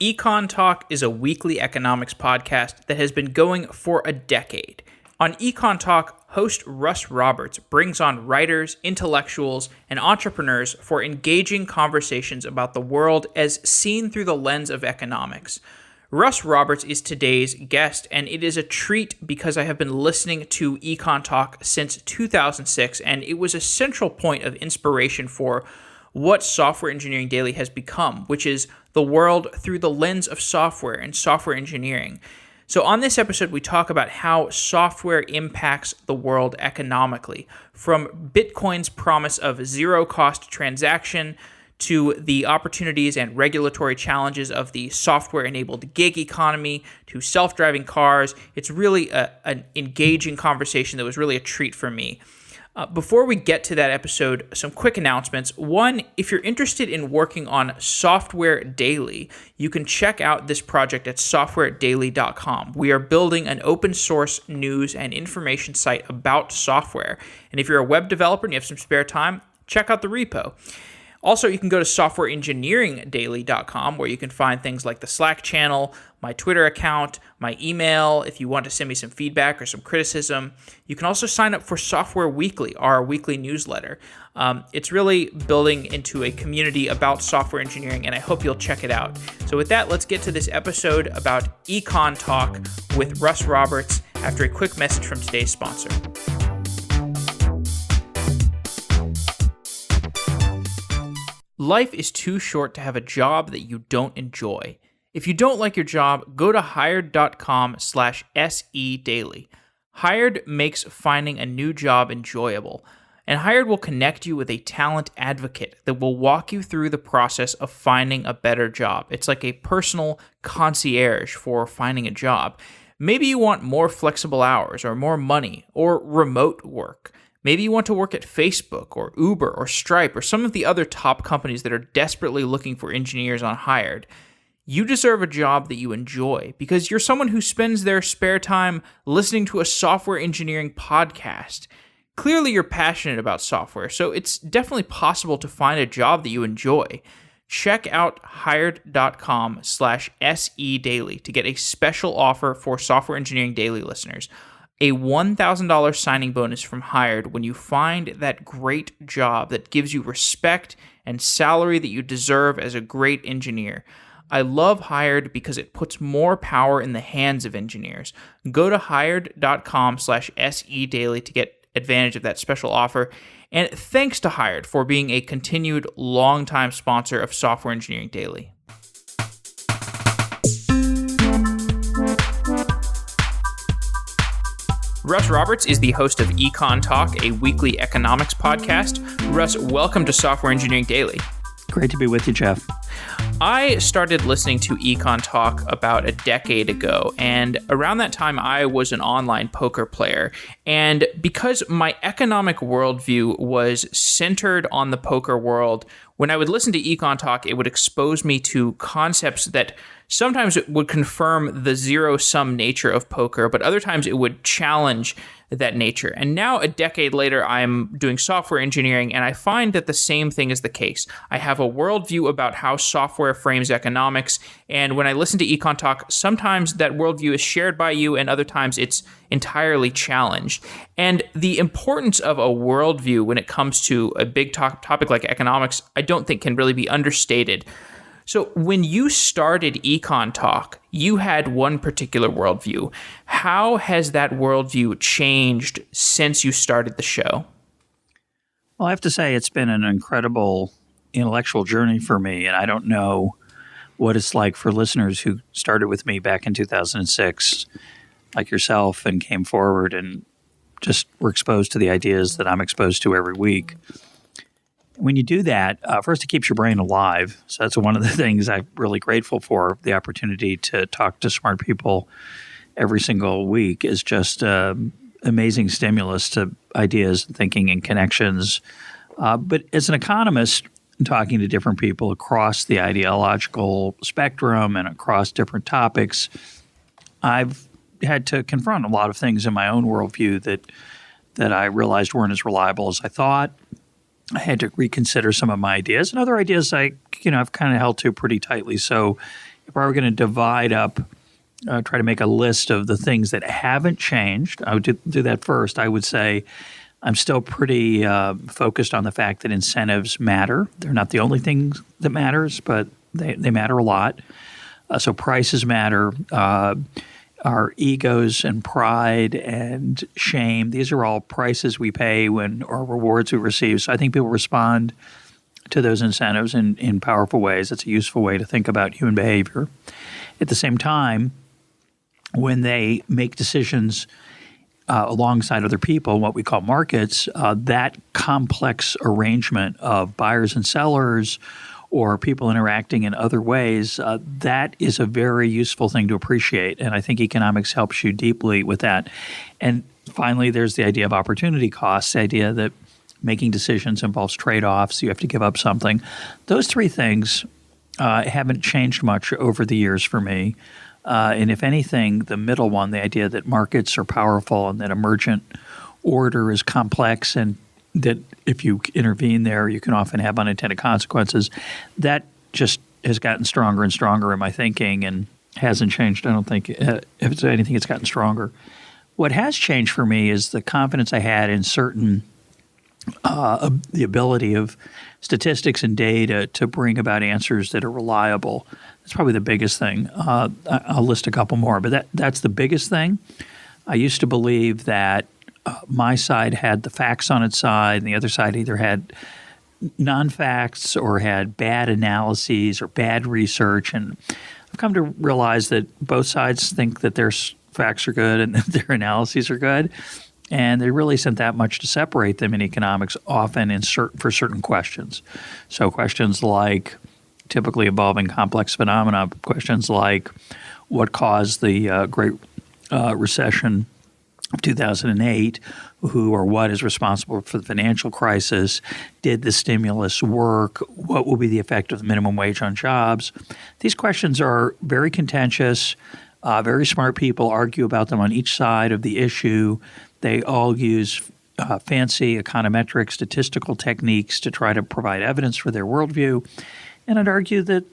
EconTalk is a weekly economics podcast that has been going for a decade. On EconTalk, host Russ Roberts brings on writers, intellectuals, and entrepreneurs for engaging conversations about the world as seen through the lens of economics. Russ Roberts is today's guest, and it is a treat because I have been listening to EconTalk since 2006, and it was a central point of inspiration for what Software Engineering Daily has become, which is the world through the lens of software and software engineering. So on this episode, we talk about how software impacts the world economically, from Bitcoin's promise of zero-cost transaction to the opportunities and regulatory challenges of the software-enabled gig economy, to self-driving cars. It's really an engaging conversation that was really a treat for me. Before we get to that episode, some quick announcements. One, if you're interested in working on Software Daily, you can check out this project at softwaredaily.com. We are building an open source news and information site about software. And if you're a web developer and you have some spare time, check out the repo. Also, you can go to softwareengineeringdaily.com where you can find things like the Slack channel, my Twitter account, my email, if you want to send me some feedback or some criticism. You can also sign up for Software Weekly, our weekly newsletter. It's really building into a community about software engineering, and I hope you'll check it out. So with that, let's get to this episode about EconTalk with Russ Roberts after a quick message from today's sponsor. Life is too short to have a job that you don't enjoy. If you don't like your job, go to hired.com/SEDaily. Hired makes finding a new job enjoyable, and Hired will connect you with a talent advocate that will walk you through the process of finding a better job. It's like a personal concierge for finding a job. Maybe you want more flexible hours or more money or remote work. Maybe you want to work at Facebook or Uber or Stripe or some of the other top companies that are desperately looking for engineers on Hired. You deserve a job that you enjoy because you're someone who spends their spare time listening to a software engineering podcast. Clearly, you're passionate about software, so it's definitely possible to find a job that you enjoy. Check out hired.com/SEDaily to get a special offer for Software Engineering Daily listeners. A $1,000 signing bonus from Hired when you find that great job that gives you respect and salary that you deserve as a great engineer. I love Hired because it puts more power in the hands of engineers. Go to hired.com/SEDaily to get advantage of that special offer. And thanks to Hired for being a continued longtime sponsor of Software Engineering Daily. Russ Roberts is the host of EconTalk, a weekly economics podcast. Russ, welcome to Software Engineering Daily. Great to be with you, Jeff. I started listening to EconTalk about a decade ago, and around that time, I was an online poker player. And because my economic worldview was centered on the poker world, when I would listen to EconTalk, it would expose me to concepts that sometimes it would confirm the zero-sum nature of poker, but other times it would challenge that nature. And now, a decade later, I'm doing software engineering, and I find that the same thing is the case. I have a worldview about how software frames economics, and when I listen to EconTalk, sometimes that worldview is shared by you, and other times it's entirely challenged. And the importance of a worldview when it comes to a big topic like economics, I don't think can really be understated. So when you started EconTalk, you had one particular worldview. How has that worldview changed since you started the show? Well, I have to say it's been an incredible intellectual journey for me, and I don't know what it's like for listeners who started with me back in 2006, like yourself, and came forward and just were exposed to the ideas that I'm exposed to every week. When you do that, first, it keeps your brain alive. So that's one of the things I'm really grateful for. The opportunity to talk to smart people every single week is just amazing stimulus to ideas, thinking, and connections. But as an economist, talking to different people across the ideological spectrum and across different topics, I've had to confront a lot of things in my own worldview that I realized weren't as reliable as I thought. I had to reconsider some of my ideas, and other ideas I've kind of held to pretty tightly. So if I were going to divide up, try to make a list of the things that haven't changed, I would do that first. I would say I'm still pretty focused on the fact that incentives matter. They're not the only thing that matters, but they matter a lot. So prices matter. Our egos and pride and shame, these are all prices we pay or rewards we receive. So I think people respond to those incentives in powerful ways. It's a useful way to think about human behavior. At the same time, when they make decisions alongside other people, what we call markets, that complex arrangement of buyers and sellers or people interacting in other ways, that is a very useful thing to appreciate. And I think economics helps you deeply with that. And finally, there's the idea of opportunity costs, the idea that making decisions involves trade-offs. You have to give up something. Those three things haven't changed much over the years for me. And if anything, the middle one, the idea that markets are powerful and that emergent order is complex and that if you intervene there, you can often have unintended consequences, that just has gotten stronger and stronger in my thinking and hasn't changed. I don't think if it's anything, it's gotten stronger. What has changed for me is the confidence I had in certain the ability of statistics and data to bring about answers that are reliable. That's probably the biggest thing. I'll list a couple more, but that's the biggest thing. I used to believe that my side had the facts on its side, and the other side either had non-facts or had bad analyses or bad research. And I've come to realize that both sides think that their facts are good and that their analyses are good. And there really isn't that much to separate them in economics, often for certain questions. So questions like, typically involving complex phenomena, questions like what caused the Great Recession of 2008, who or what is responsible for the financial crisis, did the stimulus work, what will be the effect of the minimum wage on jobs. These questions are very contentious. Very smart people argue about them on each side of the issue. They all use fancy econometric statistical techniques to try to provide evidence for their worldview. And I'd argue that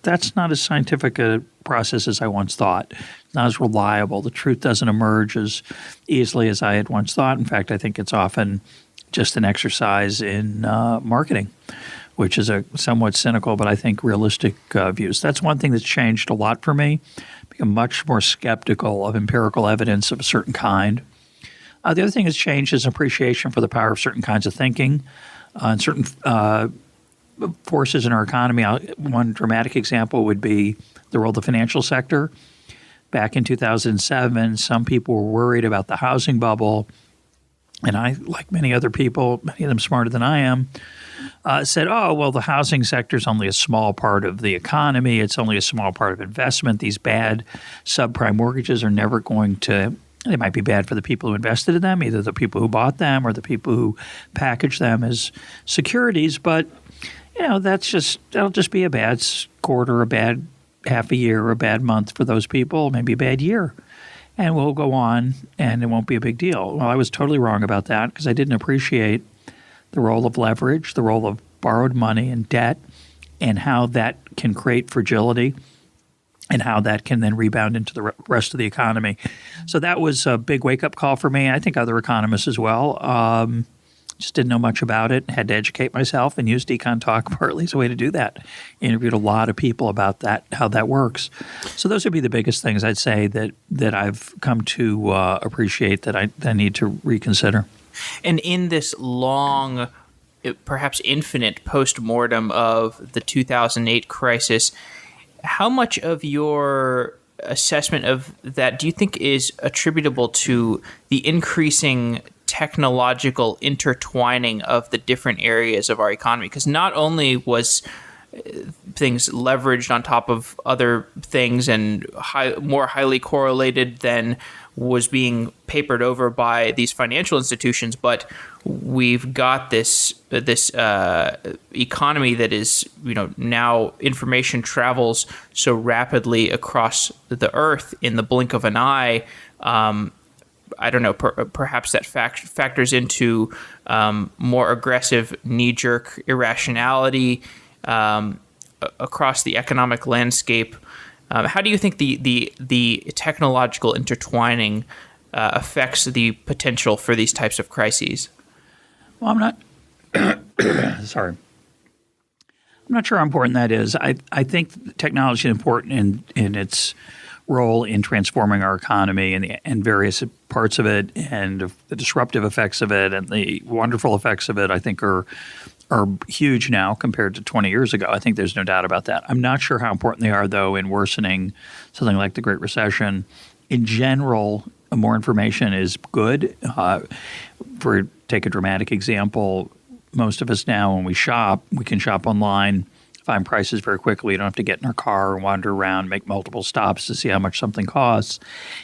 that's not as scientific a process as I once thought, not as reliable. The truth doesn't emerge as easily as I had once thought. In fact, I think it's often just an exercise in marketing, which is a somewhat cynical but I think realistic views. That's one thing that's changed a lot for me. Become much more skeptical of empirical evidence of a certain kind. The other thing that's changed is appreciation for the power of certain kinds of thinking and certain forces in our economy. One dramatic example would be the role of the financial sector. Back in 2007, some people were worried about the housing bubble. And I, like many other people, many of them smarter than I am, said, oh, well, the housing sector is only a small part of the economy. It's only a small part of investment. These bad subprime mortgages are never going to – they might be bad for the people who invested in them, either the people who bought them or the people who packaged them as securities. But, you know, that'll just be a bad quarter, a bad half a year, a bad month for those people, maybe a bad year. And we'll go on and it won't be a big deal. Well, I was totally wrong about that because I didn't appreciate the role of leverage, the role of borrowed money and debt, and how that can create fragility and how that can then rebound into the rest of the economy. So that was a big wake-up call for me. I think other economists as well. Just didn't know much about it, had to educate myself and used EconTalk partly as a way to do that. Interviewed a lot of people about that, how that works. So those would be the biggest things I'd say that I've come to appreciate that I need to reconsider. And in this long, perhaps infinite postmortem of the 2008 crisis, how much of your assessment of that do you think is attributable to the increasing technological intertwining of the different areas of our economy? Because not only was things leveraged on top of other things and more highly correlated than was being papered over by these financial institutions, but we've got this economy that is, now information travels so rapidly across the earth in the blink of an eye. I don't know, perhaps that factors into more aggressive knee-jerk irrationality. across the economic landscape, how do you think the technological intertwining affects the potential for these types of crises? Well, I'm not sorry. I'm not sure how important that is. I think technology is important in its role in transforming our economy and various parts of it, and the disruptive effects of it and the wonderful effects of it, I think, are huge now compared to 20 years ago. I think there's no doubt about that. I'm not sure how important they are, though, in worsening something like the Great Recession. In general, more information is good. Take a dramatic example. Most of us now, when we shop, we can shop online, find prices very quickly. We don't have to get in our car and wander around, make multiple stops to see how much something costs.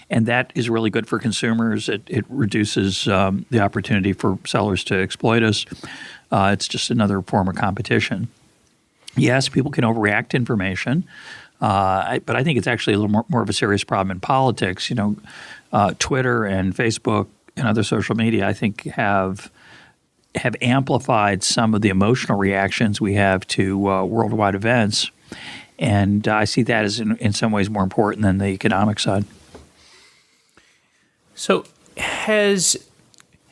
And that is really good for consumers. It reduces the opportunity for sellers to exploit us. It's just another form of competition. Yes, people can overreact to information, but I think it's actually a little more of a serious problem in politics. Twitter and Facebook and other social media, I think, have amplified some of the emotional reactions we have to worldwide events. And I see that as in some ways more important than the economic side. So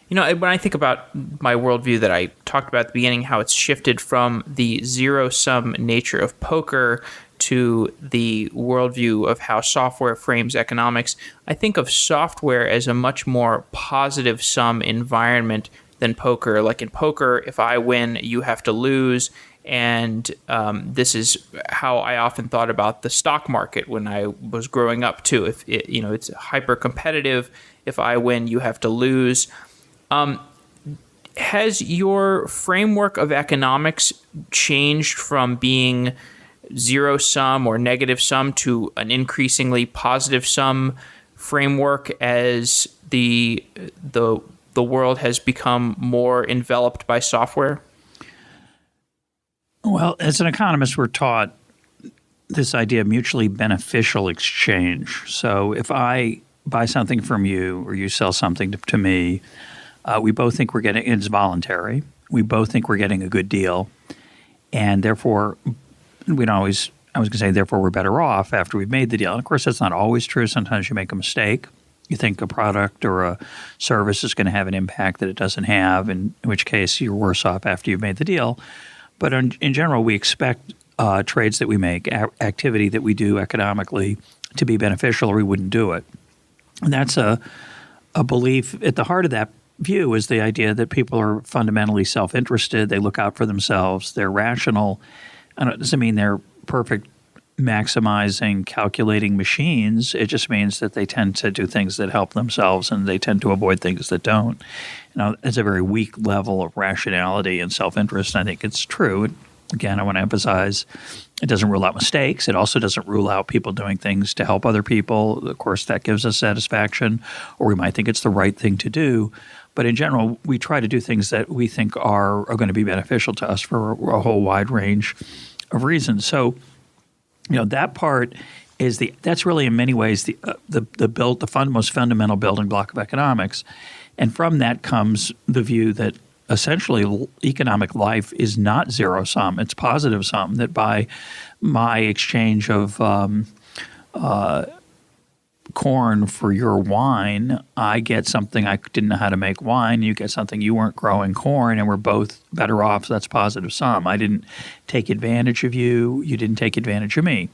when I think about my worldview that I talked about at the beginning, how it's shifted from the zero-sum nature of poker to the worldview of how software frames economics, I think of software as a much more positive-sum environment than poker. Like in poker, if I win, you have to lose. And this is how I often thought about the stock market when I was growing up too. If it's hyper competitive. If I win, you have to lose. Has your framework of economics changed from being zero sum or negative sum to an increasingly positive sum framework as the world has become more enveloped by software? Well, as an economist, we're taught this idea of mutually beneficial exchange. So if I buy something from you or you sell something to me, we both think we're getting – it's voluntary. We both think we're getting a good deal. And therefore, we don't always – I was going to say therefore we're better off after we've made the deal. And, of course, that's not always true. Sometimes you make a mistake. You think a product or a service is going to have an impact that it doesn't have, in which case you're worse off after you've made the deal. But in general, we expect trades that we make, activity that we do economically to be beneficial, or we wouldn't do it. And that's a belief at the heart of that view is the idea that people are fundamentally self-interested. They look out for themselves. They're rational. And it doesn't mean they're perfect maximizing, calculating machines. It just means that they tend to do things that help themselves and they tend to avoid things that don't. It's a very weak level of rationality and self-interest. I think it's true. Again, I want to emphasize it doesn't rule out mistakes. It also doesn't rule out people doing things to help other people. Of course, that gives us satisfaction, or we might think it's the right thing to do. But in general, we try to do things that we think are going to be beneficial to us for a whole wide range of reasons. So, that part is that's really in many ways the most fundamental building block of economics. And from that comes the view that essentially economic life is not zero sum; it's positive sum. That by my exchange of corn for your wine, I get something I didn't know how to make wine. You get something you weren't growing corn, and we're both better off. So that's positive sum. I didn't take advantage of you. You didn't take advantage of me.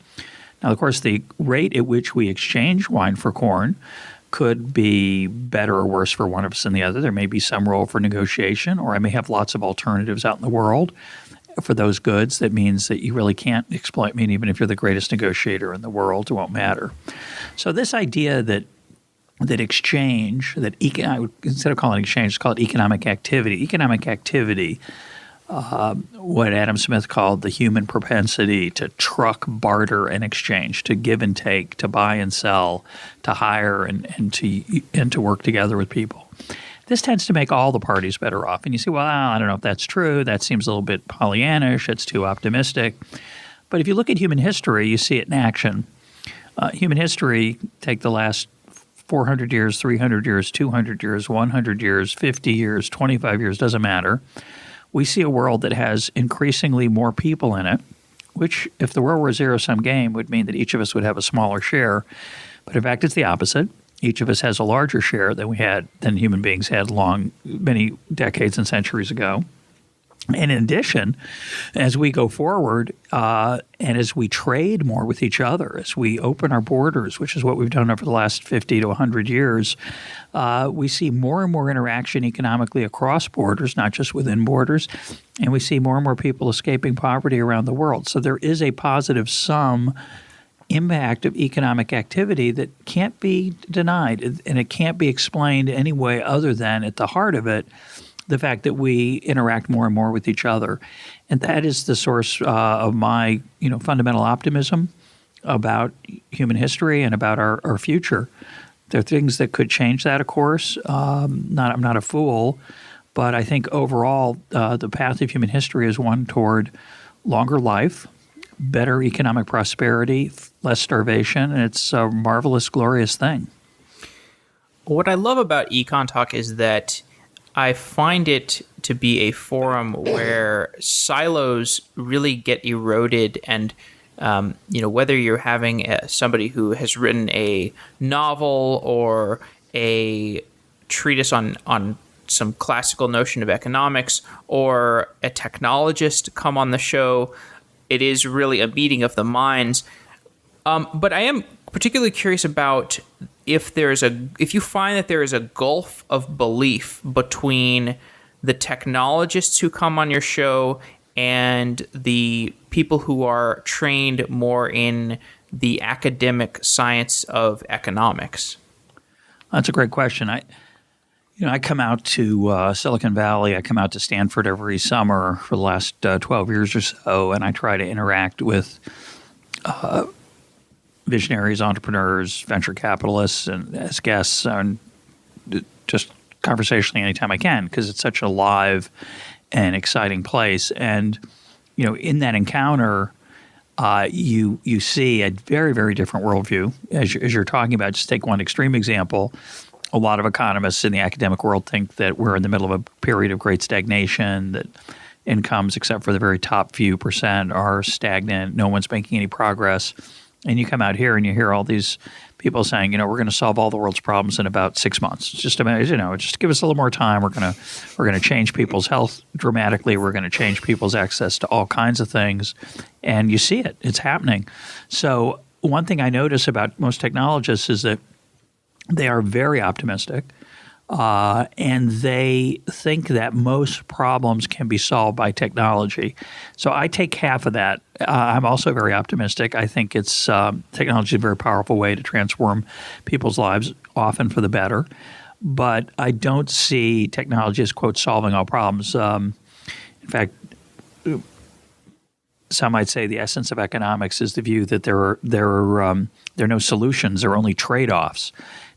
Now, of course, the rate at which we exchange wine for corn could be better or worse for one of us than the other. There may be some role for negotiation, or I may have lots of alternatives out in the world for those goods. That means that you really can't exploit me, and even if you're the greatest negotiator in the world, it won't matter. So this idea that exchange, instead of calling it exchange, call it economic activity. Economic activity, what Adam Smith called the human propensity to truck, barter, and exchange, to give and take, to buy and sell, to hire and to work together with people. This tends to make all the parties better off. And you say, well, I don't know if that's true. That seems a little bit Pollyannish. It's too optimistic. But if you look at human history, you see it in action. Human history, take the last 400 years, 300 years, 200 years, 100 years, 50 years, 25 years, doesn't matter. We see a world that has increasingly more people in it, which, if the world were a zero-sum game, would mean that each of us would have a smaller share. But in fact, it's the opposite. Each of us has a larger share than human beings had many decades and centuries ago. And in addition, as we go forward and as we trade more with each other, as we open our borders, which is what we've done over the last 50 to 100 years, we see more and more interaction economically across borders, not just within borders, and we see more and more people escaping poverty around the world. So there is a positive sum impact of economic activity that can't be denied, and it can't be explained any way other than at the heart of it, the fact that we interact more and more with each other. And that is the source of my fundamental optimism about human history and about our future. There are things that could change that, of course. I'm not a fool, but I think overall the path of human history is one toward longer life, better economic prosperity, less starvation, and it's a marvelous, glorious thing. What I love about EconTalk is that I find it to be a forum where silos really get eroded, and whether you're having somebody who has written a novel or a treatise on some classical notion of economics, or a technologist come on the show, it is really a meeting of the minds. But I am particularly curious about if you find that there is a gulf of belief between the technologists who come on your show and the people who are trained more in the academic science of economics. That's a great question. I come out to Silicon Valley. I come out to Stanford every summer for the last 12 years or so, and I try to interact with visionaries, entrepreneurs, venture capitalists, and as guests, and just conversationally anytime I can, because it's such a live and exciting place. And in that encounter, you see a very, very different worldview as you're talking about. Just take one extreme example. A lot of economists in the academic world think that we're in the middle of a period of great stagnation, that incomes, except for the very top few percent, are stagnant. No one's making any progress. And you come out here and you hear all these people saying, we're going to solve all the world's problems in about 6 months. Just give us a little more time. We're going to change people's health dramatically. We're going to change people's access to all kinds of things. And you see it. It's happening. So one thing I notice about most technologists is that they are very optimistic. And they think that most problems can be solved by technology. So I take half of that. I'm also very optimistic. I think technology is a very powerful way to transform people's lives, often for the better. But I don't see technology as, quote, solving all problems. In fact, some might say the essence of economics is the view that there are no solutions, there are only trade-offs.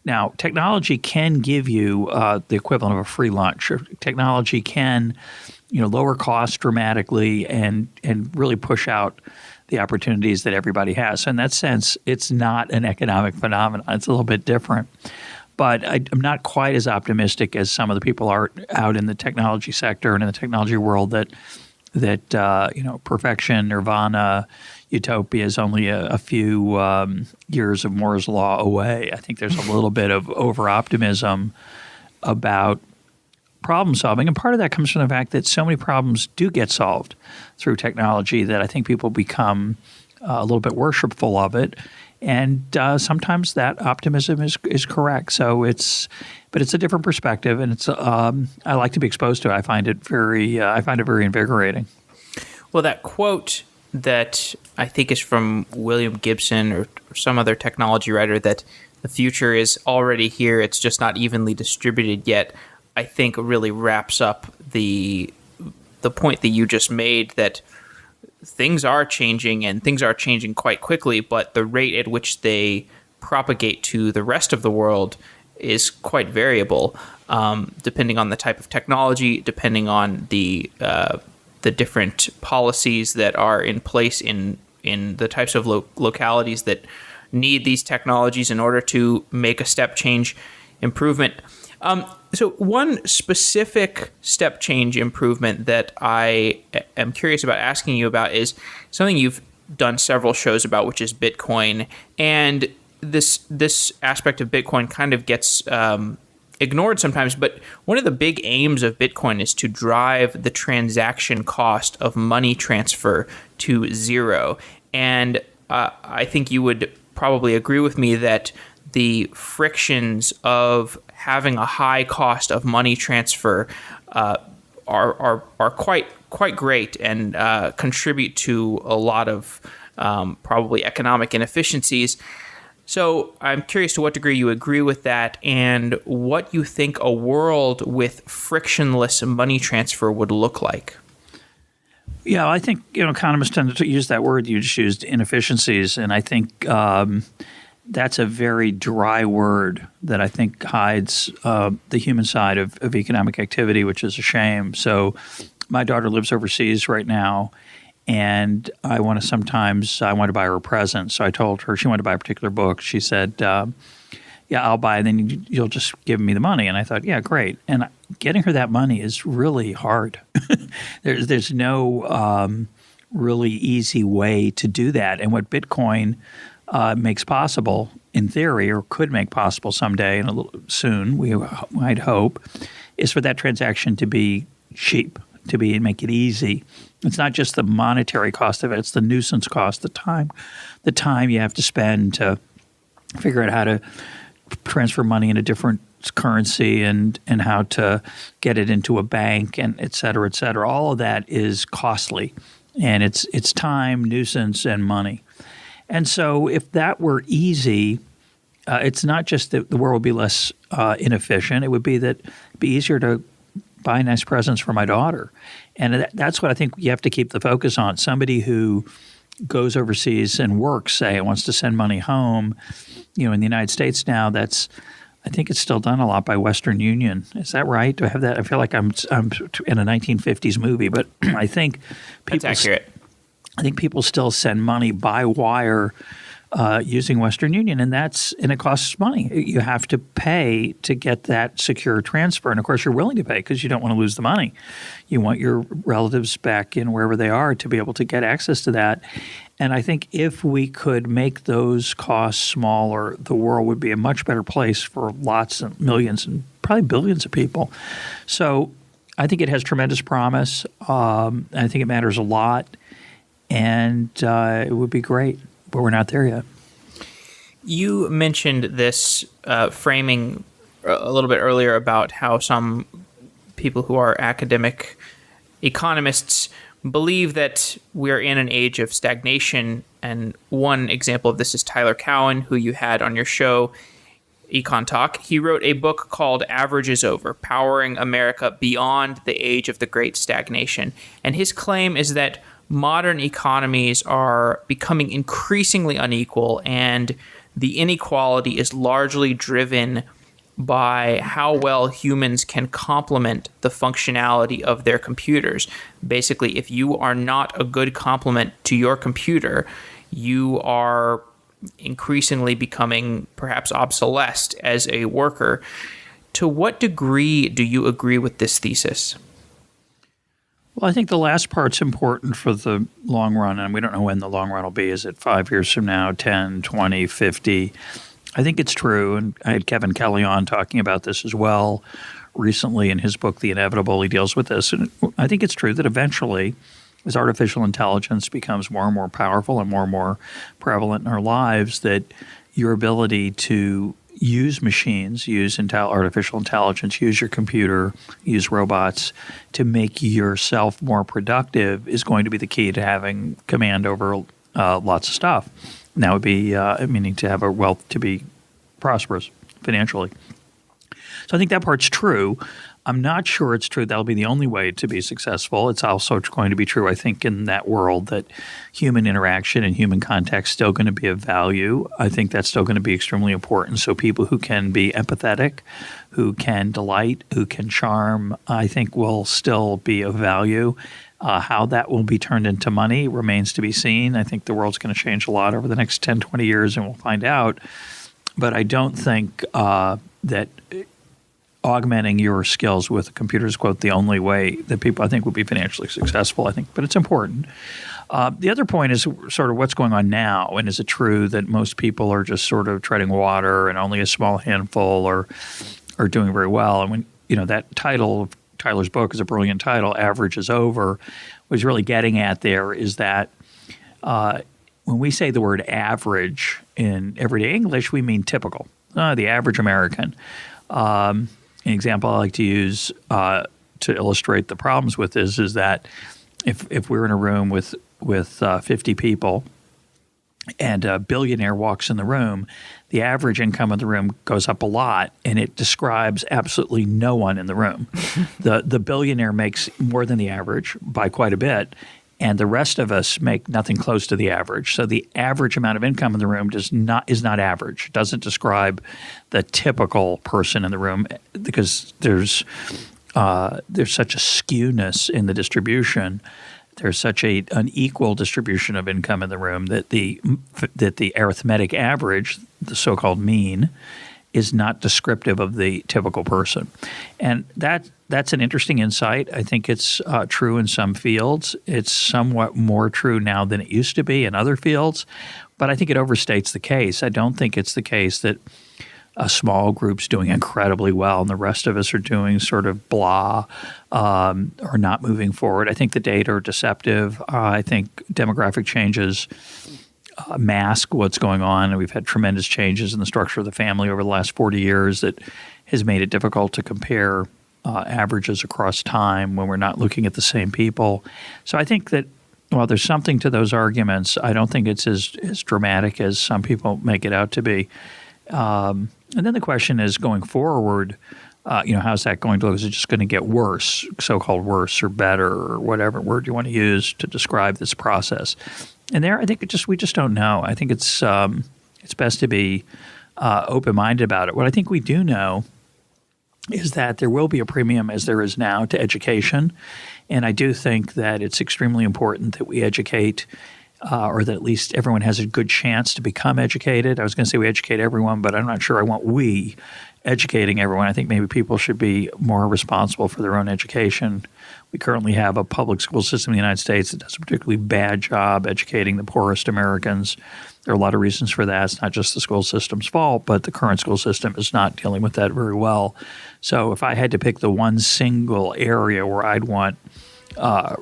Now, technology can give you the equivalent of a free lunch. Technology can, lower costs dramatically and really push out the opportunities that everybody has. So in that sense, it's not an economic phenomenon. It's a little bit different. But I'm not quite as optimistic as some of the people are out in the technology sector and in the technology world that perfection, nirvana, utopia is only a few years of Moore's law away. I think there's a little bit of over-optimism about problem solving. And part of that comes from the fact that so many problems do get solved through technology that I think people become a little bit worshipful of it. And sometimes that optimism is correct. So but it's a different perspective, and I like to be exposed to it. I find it very invigorating. Well, that quote that I think is from William Gibson or some other technology writer, that the future is already here, it's just not evenly distributed yet, I think really wraps up the point that you just made, that things are changing and things are changing quite quickly, but the rate at which they propagate to the rest of the world is quite variable, depending on the type of technology, depending on the different policies that are in place in the types of localities that need these technologies in order to make a step change improvement. So one specific step change improvement that I am curious about asking you about is something you've done several shows about, which is Bitcoin. And this aspect of Bitcoin kind of gets ignored sometimes, but one of the big aims of Bitcoin is to drive the transaction cost of money transfer to zero. And I think you would probably agree with me that the frictions of having a high cost of money transfer are quite great and contribute to a lot of probably economic inefficiencies. So I'm curious to what degree you agree with that and what you think a world with frictionless money transfer would look like. Yeah, I think economists tend to use that word you just used, inefficiencies, and I think that's a very dry word that I think hides the human side of economic activity, which is a shame. So my daughter lives overseas right now, and I want to buy her a present. So I told her she wanted to buy a particular book. She said, yeah, I'll buy it, and then you'll just give me the money. And I thought, yeah, great. And getting her that money is really hard. There's no really easy way to do that. And what Bitcoin makes possible, in theory, or could make possible someday and soon, we might hope, is for that transaction to be cheap, make it easy. It's not just the monetary cost of it; it's the nuisance cost, the time you have to spend to figure out how to transfer money in a different currency and how to get it into a bank and et cetera, et cetera. All of that is costly, and it's time, nuisance, and money. And so if that were easy, it's not just that the world would be less inefficient. It would be that it'd be easier to buy nice presents for my daughter. And that's what I think you have to keep the focus on. Somebody who goes overseas and works, say, and wants to send money home, in the United States now, I think it's still done a lot by Western Union. Is that right? Do I have that? I feel like I'm in a 1950s movie, but I think people, that's accurate. I think people still send money by wire using Western Union, and it costs money. You have to pay to get that secure transfer, and of course you're willing to pay because you don't want to lose the money. You want your relatives back in wherever they are to be able to get access to that. And I think if we could make those costs smaller, the world would be a much better place for lots and millions and probably billions of people. So I think it has tremendous promise. I think it matters a lot, and it would be great. But we're not there yet. You mentioned this framing a little bit earlier about how some people who are academic economists believe that we're in an age of stagnation. And one example of this is Tyler Cowen, who you had on your show, EconTalk. He wrote a book called Average is Overpowering America Beyond the Age of the Great Stagnation. And his claim is that modern economies are becoming increasingly unequal, and the inequality is largely driven by how well humans can complement the functionality of their computers. Basically, if you are not a good complement to your computer, you are increasingly becoming perhaps obsolete as a worker. To what degree do you agree with this thesis? Well, I think the last part's important for the long run, and we don't know when the long run will be. Is it 5 years from now, 10, 20, 50? I think it's true, and I had Kevin Kelly on talking about this as well recently in his book, The Inevitable. He deals with this, and I think it's true that eventually, as artificial intelligence becomes more and more powerful and more prevalent in our lives, that your ability to use machines, use artificial intelligence, use your computer, use robots to make yourself more productive is going to be the key to having command over lots of stuff. And that would be meaning to have a wealth to be prosperous financially. So I think that part's true. I'm not sure it's true that'll be the only way to be successful. It's also going to be true, I think, in that world that human interaction and human contact is still going to be of value. I think that's still going to be extremely important. So people who can be empathetic, who can delight, who can charm, I think will still be of value. How that will be turned into money remains to be seen. I think the world's going to change a lot over the next 10, 20 years, and we'll find out. But I don't think that augmenting your skills with a computer is, quote, the only way that people, I think, would be financially successful, I think. But it's important. The other point is sort of what's going on now, and is it true that most people are just sort of treading water and only a small handful are doing very well? And when that title of Tyler's book is a brilliant title, Average is Over. What he's really getting at there is that when we say the word average in everyday English, we mean typical, the average American. An example I like to use to illustrate the problems with this is that if we're in a room with 50 people and a billionaire walks in the room, the average income of the room goes up a lot, and it describes absolutely no one in the room. The billionaire makes more than the average by quite a bit, and the rest of us make nothing close to the average. So the average amount of income in the room is not average. It doesn't describe the typical person in the room because there's such a skewness in the distribution. There's such an unequal distribution of income in the room that the arithmetic average, the so-called mean, is not descriptive of the typical person. And that's an interesting insight. I think it's true in some fields. It's somewhat more true now than it used to be in other fields. But I think it overstates the case. I don't think it's the case that a small group's doing incredibly well and the rest of us are doing sort of blah or not moving forward. I think the data are deceptive. I think demographic changes mask what's going on. And we've had tremendous changes in the structure of the family over the last 40 years that has made it difficult to compare averages across time when we're not looking at the same people. So I think that while there's something to those arguments, I don't think it's as dramatic as some people make it out to be. And then the question is, going forward, how's that going to look? Is it just going to get worse, so-called worse or better, or whatever word you want to use to describe this process? And there, I think we just don't know. I think it's best to be open-minded about it. What I think we do know is that there will be a premium, as there is now, to education. And I do think that it's extremely important that we educate or that at least everyone has a good chance to become educated. I was going to say we educate everyone, but I'm not sure I want we educating everyone. I think maybe people should be more responsible for their own education. We currently have a public school system in the United States that does a particularly bad job educating the poorest Americans. There are a lot of reasons for that. It's not just the school system's fault, but the current school system is not dealing with that very well. So if I had to pick the one single area where I'd want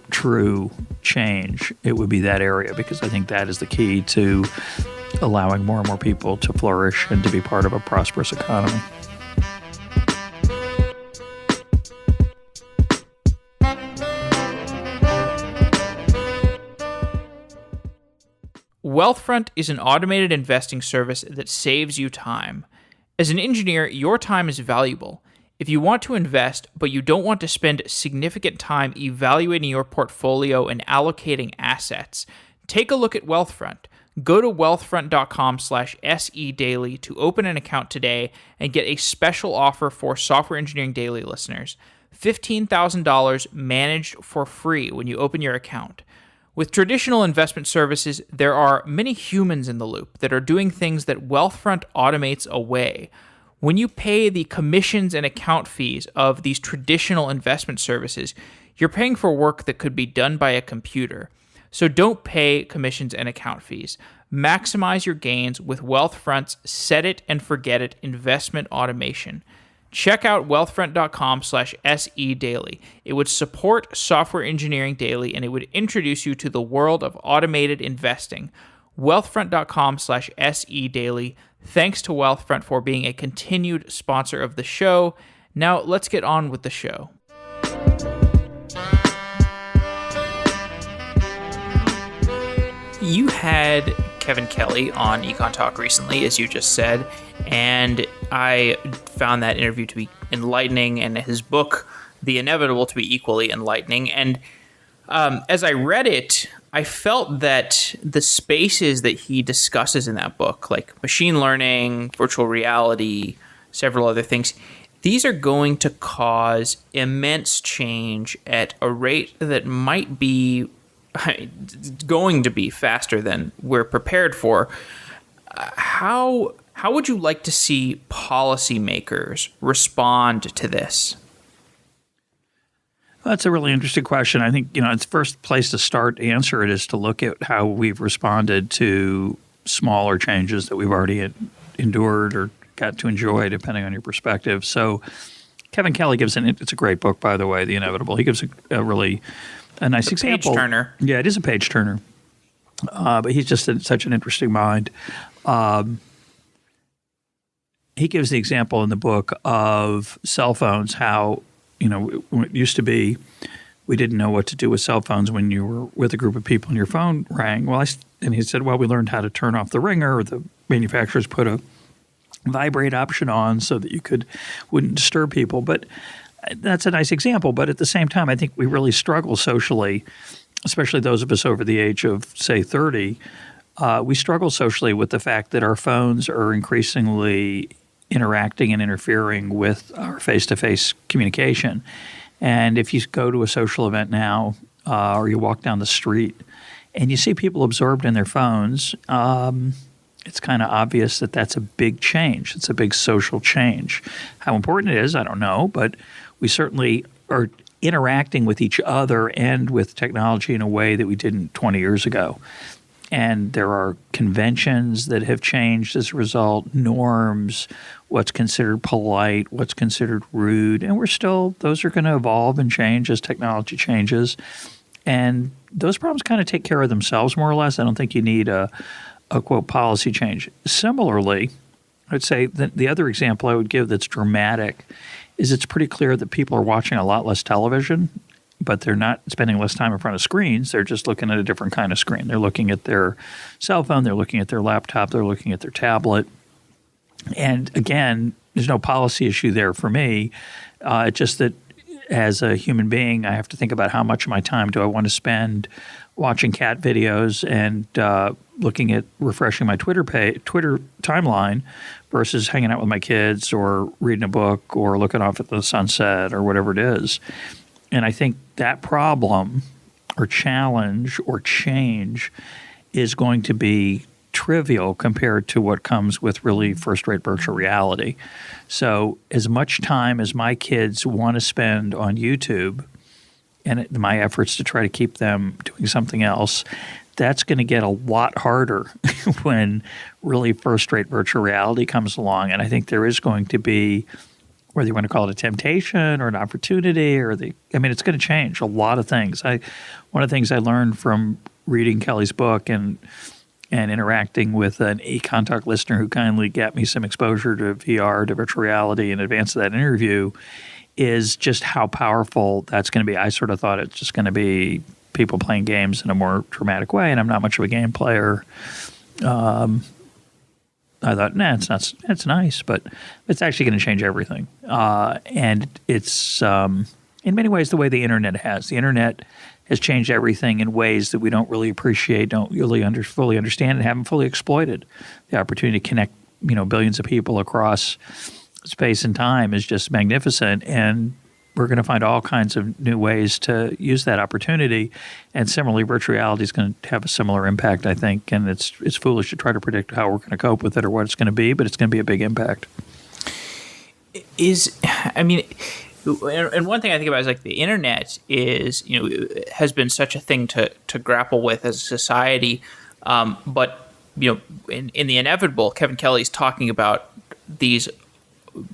true change, it would be that area, because I think that is the key to allowing more and more people to flourish and to be part of a prosperous economy. Wealthfront is an automated investing service that saves you time. As an engineer, your time is valuable. If you want to invest, but you don't want to spend significant time evaluating your portfolio and allocating assets, take a look at Wealthfront. Go to wealthfront.com/SEDaily to open an account today and get a special offer for Software Engineering Daily listeners. $15,000 managed for free when you open your account. With traditional investment services, there are many humans in the loop that are doing things that Wealthfront automates away. When you pay the commissions and account fees of these traditional investment services, you're paying for work that could be done by a computer. So don't pay commissions and account fees. Maximize your gains with Wealthfront's Set It and Forget It investment automation. Check out wealthfront.com/SEDaily. It would support Software Engineering Daily, and it would introduce you to the world of automated investing. Wealthfront.com/SEDaily. Thanks to Wealthfront for being a continued sponsor of the show. Now let's get on with the show. You had Kevin Kelly on EconTalk recently, as you just said, and I found that interview to be enlightening and his book, The Inevitable, to be equally enlightening. And as I read it, I felt that the spaces that he discusses in that book, like machine learning, virtual reality, several other things, these are going to cause immense change at a rate that might be going to be faster than we're prepared for. How how would you like to see policymakers respond to this? Well, that's a really interesting question. I think, it's the first place to start to answer it is to look at how we've responded to smaller changes that we've already endured or got to enjoy, depending on your perspective. So Kevin Kelly gives it's a great book, by the way, The Inevitable. He gives a really nice example. Page turner. Yeah, it is a page turner. But he's just such an interesting mind. He gives the example in the book of cell phones, how it used to be we didn't know what to do with cell phones when you were with a group of people and your phone rang. And he said, we learned how to turn off the ringer, or the manufacturers put a vibrate option on so that you wouldn't disturb people. But that's a nice example. But at the same time, I think we really struggle socially, especially those of us over the age of, say, 30. We struggle socially with the fact that our phones are increasingly interacting and interfering with our face-to-face communication. And if you go to a social event now or you walk down the street and you see people absorbed in their phones, it's kind of obvious that that's a big change. It's a big social change. How important it is, I don't know, but we certainly are interacting with each other and with technology in a way that we didn't 20 years ago. And there are conventions that have changed as a result, norms, what's considered polite, what's considered rude. And those are going to evolve and change as technology changes. And those problems kind of take care of themselves, more or less. I don't think you need a quote, policy change. Similarly, I'd say that the other example I would give that's dramatic is it's pretty clear that people are watching a lot less television, but they're not spending less time in front of screens. They're just looking at a different kind of screen. They're looking at their cell phone. They're looking at their laptop. They're looking at their tablet. And again, there's no policy issue there for me. It's just that as a human being, I have to think about how much of my time do I want to spend watching cat videos and refreshing my Twitter timeline versus hanging out with my kids or reading a book or looking off at the sunset or whatever it is. And I think that problem or challenge or change is going to be trivial compared to what comes with really first-rate virtual reality. So as much time as my kids want to spend on YouTube and my efforts to try to keep them doing something else, that's going to get a lot harder when really first-rate virtual reality comes along. And I think there is going to be, whether you want to call it a temptation or an opportunity it's going to change a lot of things. One of the things I learned from reading Kelly's book and interacting with an EconTalk listener who kindly got me some exposure to VR, to virtual reality in advance of that interview, is just how powerful that's going to be. I sort of thought it's just going to be people playing games in a more dramatic way, and I'm not much of a game player. I thought, it's nice, but it's actually going to change everything. And it's in many ways the way the internet has. The internet has changed everything in ways that we don't really appreciate, don't really fully understand, and haven't fully exploited. The opportunity to connect, billions of people across space and time is just magnificent, and we're going to find all kinds of new ways to use that opportunity. And similarly, virtual reality is going to have a similar impact, I think, and it's foolish to try to predict how we're going to cope with it or what it's going to be, but it's going to be a big impact. And one thing I think about is like the internet is, has been such a thing to grapple with as a society. But, in The Inevitable, Kevin Kelly's talking about these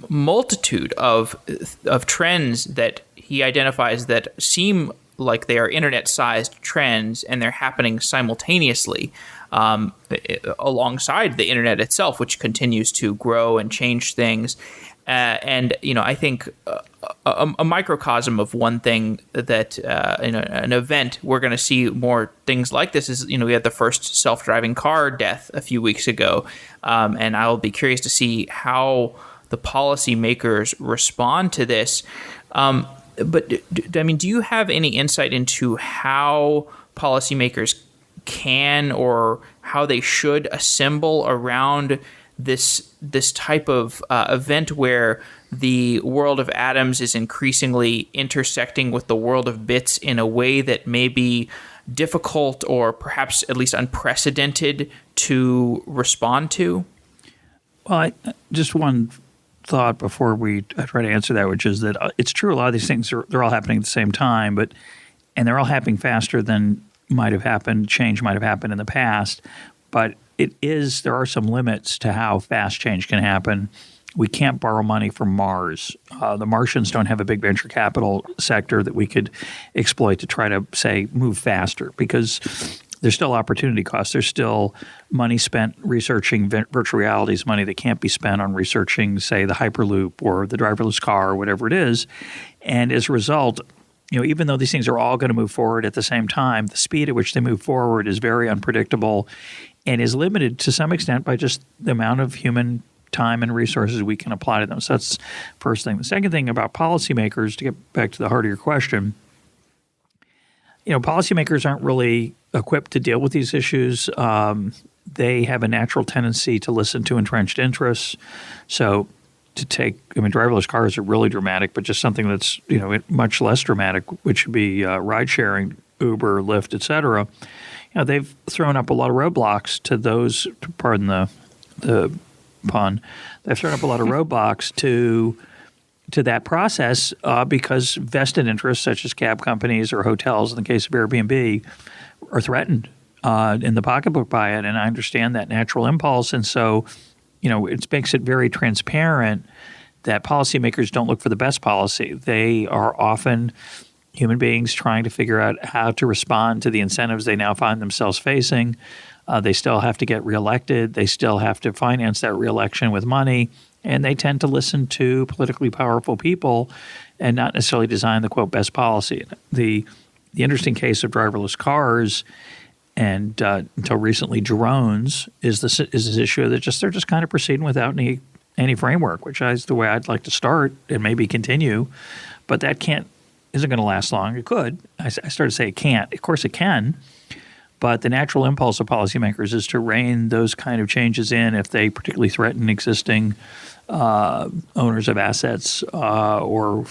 multitude of trends that he identifies that seem like they are internet-sized trends, and they're happening simultaneously alongside the internet itself, which continues to grow and change things. I think a microcosm of one thing that in an event we're going to see more things like this is, we had the first self-driving car death a few weeks ago, and I'll be curious to see how the policymakers respond to this. But do you have any insight into how policymakers can or how they should assemble around this type of event where the world of atoms is increasingly intersecting with the world of bits in a way that may be difficult or perhaps at least unprecedented to respond to? Well, just one thought before I try to answer that, which is that it's true a lot of these things they're all happening at the same time, and they're all happening faster than might have happened. Change might have happened in the past, but there are some limits to how fast change can happen. We can't borrow money from Mars. The Martians don't have a big venture capital sector that we could exploit to try to, say, move faster, because there's still opportunity costs. There's still money spent researching virtual realities, money that can't be spent on researching, say, the Hyperloop or the driverless car or whatever it is. And as a result, even though these things are all going to move forward at the same time, the speed at which they move forward is very unpredictable and is limited to some extent by just the amount of human time and resources we can apply to them. So that's the first thing. The second thing about policymakers, to get back to the heart of your question, policymakers aren't really equipped to deal with these issues. They have a natural tendency to listen to entrenched interests. So driverless cars are really dramatic, but just something that's, much less dramatic, which would be ride sharing, Uber, Lyft, et cetera. They've thrown up a lot of roadblocks to those, pardon the pun, they've thrown up a lot of roadblocks to that process because vested interests such as cab companies or hotels, in the case of Airbnb, are threatened in the pocketbook by it. And I understand that natural impulse. And so, it makes it very transparent that policymakers don't look for the best policy. They are often human beings trying to figure out how to respond to the incentives they now find themselves facing. They still have to get reelected. They still have to finance that reelection with money. And they tend to listen to politically powerful people and not necessarily design the, quote, best policy. The interesting case of driverless cars and until recently drones is this issue that they're just kind of proceeding without any framework, which is the way I'd like to start and maybe continue. But that isn't going to last long. It could. I started to say it can't. Of course it can. But the natural impulse of policymakers is to rein those kind of changes in if they particularly threaten existing owners of assets or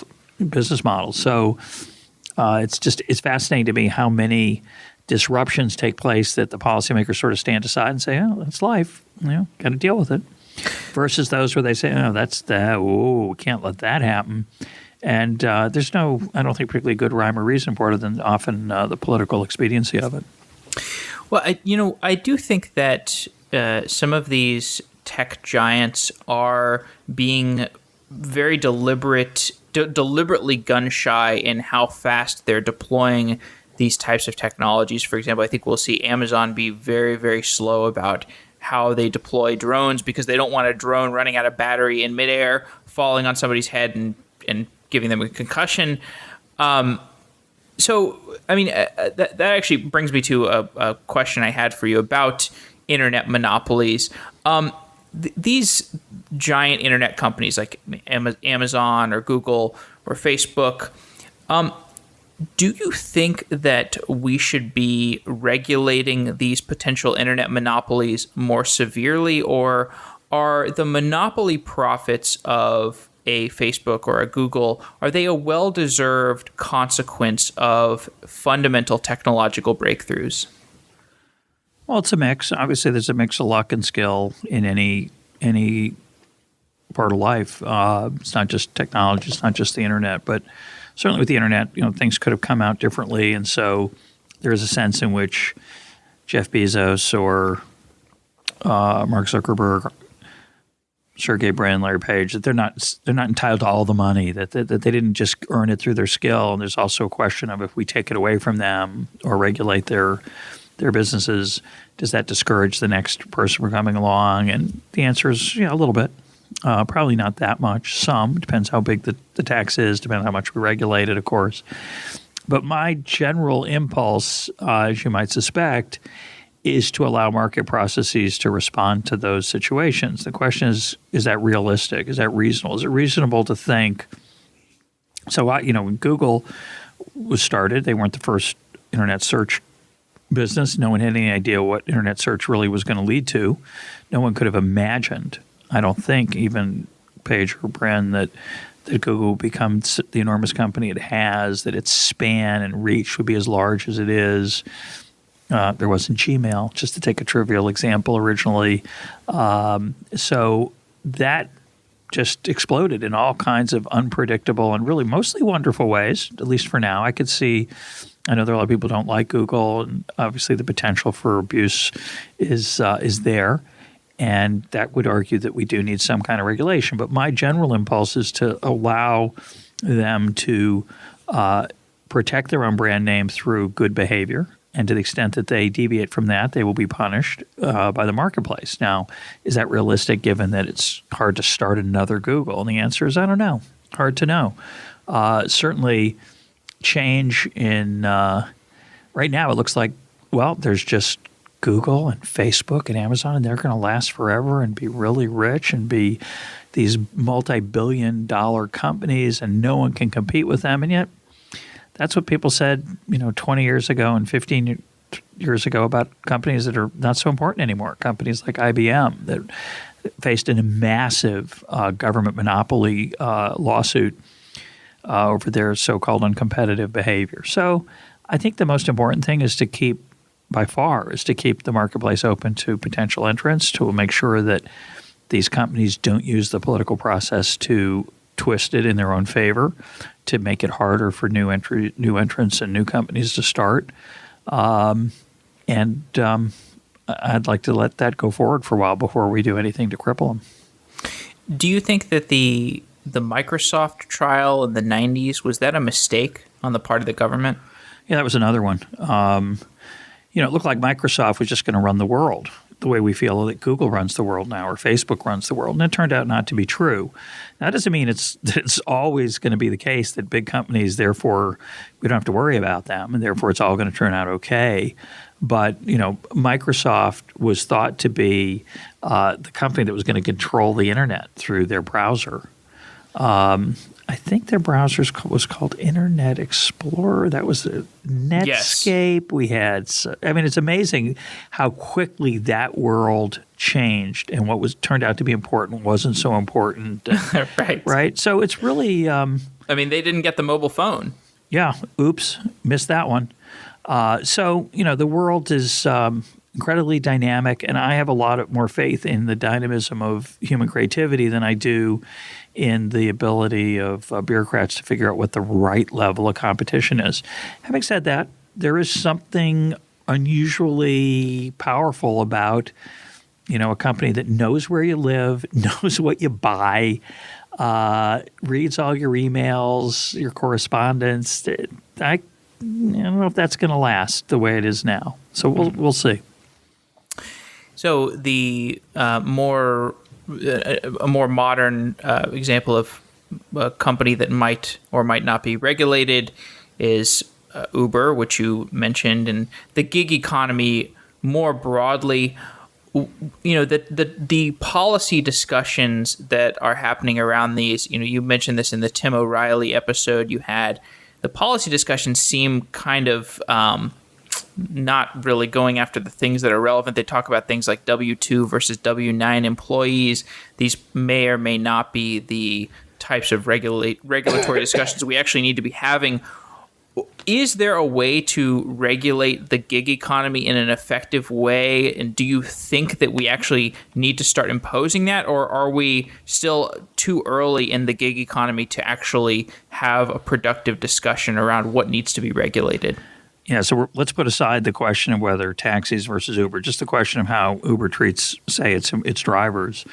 business models. So it's fascinating to me how many disruptions take place that the policymakers sort of stand aside and say, "Oh, that's life. Got to deal with it," versus those where they say, "Oh, we can't let that happen." And there's no, I don't think, particularly good rhyme or reason for it, other than often the political expediency of it. Well, I do think that some of these tech giants are being very deliberately gun shy in how fast they're deploying these types of technologies. For example, I think we'll see Amazon be very, very slow about how they deploy drones because they don't want a drone running out of battery in midair, falling on somebody's head and giving them a concussion. So, that actually brings me to a question I had for you about internet monopolies. These giant internet companies like Amazon or Google or Facebook, do you think that we should be regulating these potential internet monopolies more severely, or are the monopoly profits of a Facebook or a Google, are they a well-deserved consequence of fundamental technological breakthroughs? Well, it's a mix. Obviously, there's a mix of luck and skill in any part of life. It's not just technology. It's not just the internet. But certainly with the internet, things could have come out differently. And so there is a sense in which Jeff Bezos or Mark Zuckerberg, Sergey Brin, Larry Page, that they're not entitled to all the money, that they didn't just earn it through their skill. And there's also a question of if we take it away from them or regulate their businesses, does that discourage the next person from coming along? And the answer is, a little bit. Probably not that much. Some. Depends how big the tax is, depending on how much we regulate it, of course. But my general impulse, as you might suspect, is to allow market processes to respond to those situations. The question is that realistic? Is that reasonable? Is it reasonable to think? So, when Google was started, they weren't the first internet search business. No one had any idea what internet search really was going to lead to. No one could have imagined, I don't think, even Page or Brin, that Google would become the enormous company it has, that its span and reach would be as large as it is. There wasn't Gmail, just to take a trivial example originally. So that just exploded in all kinds of unpredictable and really mostly wonderful ways, at least for now. I could see, I know there are a lot of people who don't like Google, and obviously the potential for abuse is there. And that would argue that we do need some kind of regulation. But my general impulse is to allow them to protect their own brand name through good behavior. And to the extent that they deviate from that, they will be punished by the marketplace. Now, is that realistic given that it's hard to start another Google? And the answer is, I don't know. Hard to know. Certainly, change in right now, it looks like, well, there's just Google and Facebook and Amazon, and they're going to last forever and be really rich and be these multi-billion-dollar companies, and no one can compete with them. And yet, that's what people said, 20 years ago and 15 years ago about companies that are not so important anymore. Companies like IBM that faced a massive government monopoly lawsuit over their so-called uncompetitive behavior. So I think the most important thing is to keep the marketplace open to potential entrants, to make sure that these companies don't use the political process to twist it in their own favor, to make it harder for new entrants and new companies to start. I'd like to let that go forward for a while before we do anything to cripple them. Do you think that the Microsoft trial in the 90s, was that a mistake on the part of the government? Yeah, that was another one. It looked like Microsoft was just going to run the world the way we feel that Google runs the world now or Facebook runs the world. And it turned out not to be true. That doesn't mean it's always going to be the case that big companies, therefore, we don't have to worry about them, and therefore it's all going to turn out okay. But, Microsoft was thought to be the company that was going to control the internet through their browser. I think their browser was called Internet Explorer. That was Netscape. Yes. We had, it's amazing how quickly that world changed, and what was turned out to be important wasn't so important. Right. Right. So it's really. They didn't get the mobile phone. Yeah. Oops. Missed that one. The world is incredibly dynamic, and I have a lot more faith in the dynamism of human creativity than I do in the ability of bureaucrats to figure out what the right level of competition is. Having said that, there is something unusually powerful about, a company that knows where you live, knows what you buy, reads all your emails, your correspondence. I don't know if that's going to last the way it is now. So we'll see. So a more modern example of a company that might or might not be regulated is Uber, which you mentioned, and the gig economy more broadly. The policy discussions that are happening around these. You mentioned this in the Tim O'Reilly episode you had. The policy discussions seem kind of not really going after the things that are relevant. They talk about things like W-2 versus W-9 employees. These may or may not be the types of regulatory discussions we actually need to be having. Is there a way to regulate the gig economy in an effective way? And do you think that we actually need to start imposing that? Or are we still too early in the gig economy to actually have a productive discussion around what needs to be regulated? Yeah, so let's put aside the question of whether taxis versus Uber, just the question of how Uber treats, say, its drivers.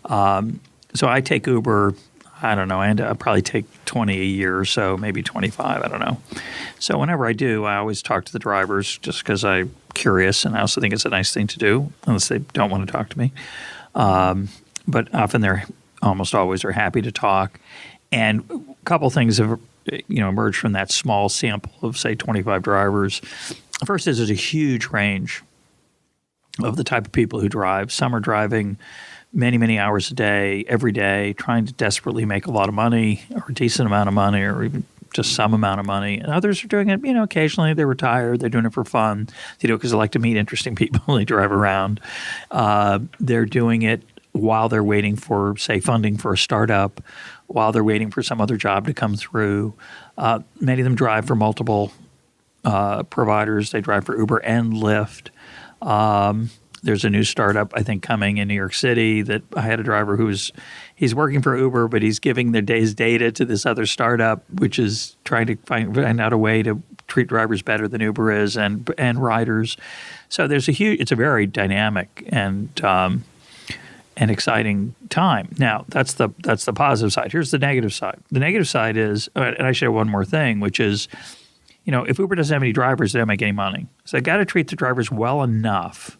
So I take Uber, I don't know, and I probably take 20 a year or so, maybe 25, I don't know. So whenever I do, I always talk to the drivers just because I'm curious, and I also think it's a nice thing to do, unless they don't want to talk to me. But often they're almost always are happy to talk. And a couple things have emerged from that small sample of, say, 25 drivers. First is there's a huge range of the type of people who drive. Some are driving many, many hours a day, every day, trying to desperately make a lot of money or a decent amount of money or even just some amount of money. And others are doing it, occasionally they're retired. They're doing it for fun. They do it because they like to meet interesting people. They drive around. They're doing it while they're waiting for, say, funding for a startup, while they're waiting for some other job to come through. Many of them drive for multiple providers. They drive for Uber and Lyft. There's a new startup, I think, coming in New York City that I had a driver he's working for Uber, but he's giving their day's data to this other startup, which is trying to find out a way to treat drivers better than Uber is and riders. So it's a very dynamic and exciting time. Now, that's the positive side. Here's the negative side. The negative side is, and I should have one more thing, which is, if Uber doesn't have any drivers, they don't make any money. So they got to treat the drivers well enough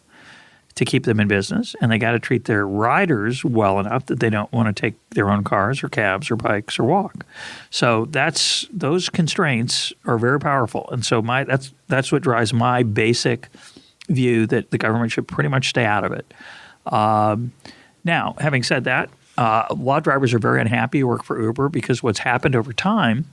to keep them in business, and they got to treat their riders well enough that they don't want to take their own cars or cabs or bikes or walk. So those constraints are very powerful, and so that's what drives my basic view that the government should pretty much stay out of it. Now, having said that, a lot of drivers are very unhappy who work for Uber because what's happened over time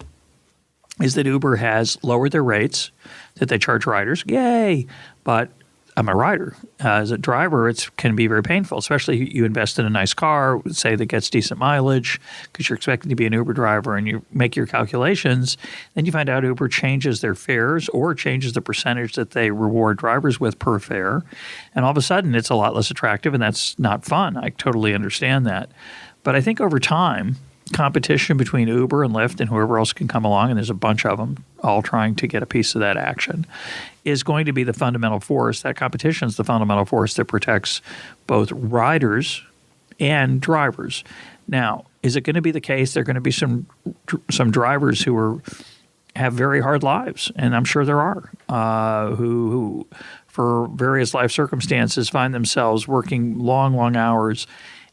is that Uber has lowered their rates that they charge riders. Yay! But I'm a rider. As a driver, it can be very painful, especially if you invest in a nice car, say that gets decent mileage, because you're expecting to be an Uber driver and you make your calculations. Then you find out Uber changes their fares or changes the percentage that they reward drivers with per fare. And all of a sudden, it's a lot less attractive, and that's not fun. I totally understand that. But I think over time, competition between Uber and Lyft and whoever else can come along, and there's a bunch of them all trying to get a piece of that action, is going to be the fundamental force. That competition is the fundamental force that protects both riders and drivers. Now, is it going to be the case there are going to be some drivers who have very hard lives? And I'm sure there are, who for various life circumstances find themselves working long, long hours